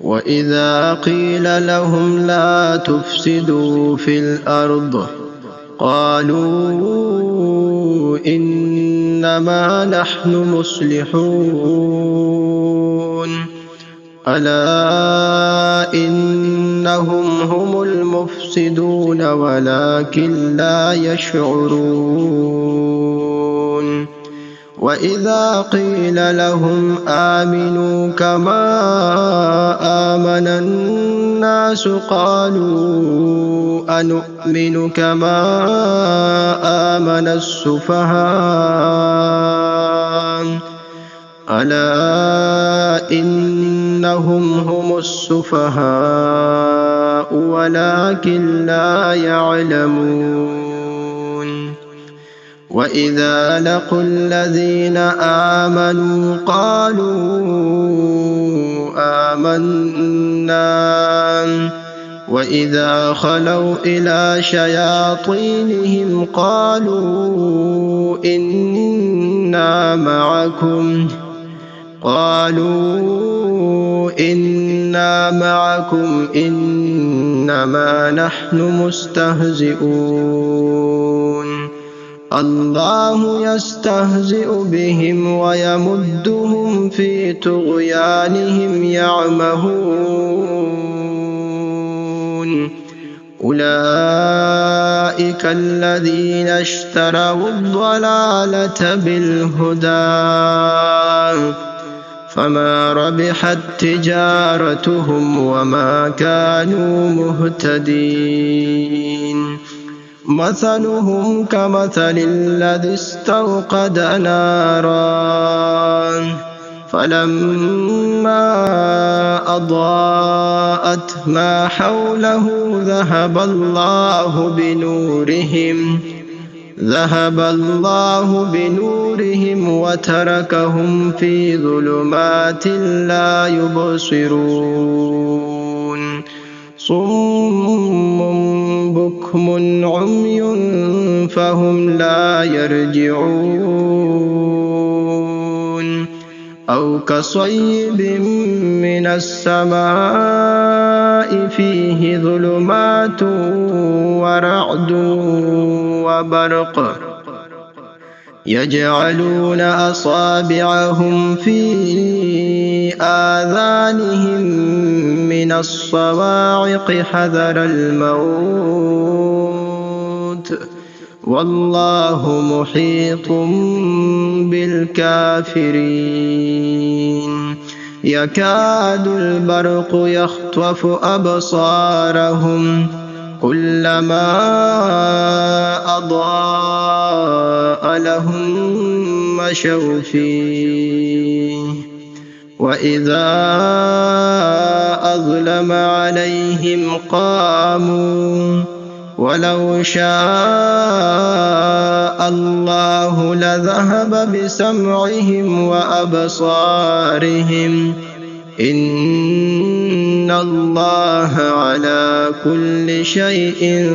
وإذا قيل لهم لا تفسدوا في الأرض قالوا إنما نحن مصلحون ألا إنهم هم المفسدون ولكن لا يشعرون وإذا قيل لهم آمنوا كما آمن الناس قالوا أنؤمن كما آمن السفهاء ألا إنهم هم السفهاء ولكن لا يعلمون وإذا لقوا الذين آمنوا قالوا آمنا وإذا خلوا إلى شياطينهم قالوا إنا معكم إنما نحن مستهزئون الله يستهزئ بهم ويمدهم في طغيانهم يعمهون أولئك الذين اشتروا الضلالة بالهدى فما ربحت تجارتهم وما كانوا مهتدين مثلهم كمثل الذي استوقد نارا فلما أضاءت ما حوله ذهب الله بنورهم وتركهم في ظلمات لا يبصرون صم بكم عمي فهم لا يرجعون أو كصيب من السماء فيه ظلمات ورعد وبرق يجعلون أصابعهم في آذانهم من الصواعق حذر الموت والله محيط بالكافرين يكاد البرق يخطف أبصارهم كلما أضاء لهم مشوا فيه وإذا أظلم عليهم قاموا ولو شاء الله لذهب بسمعهم وأبصارهم إن الله على كل شيء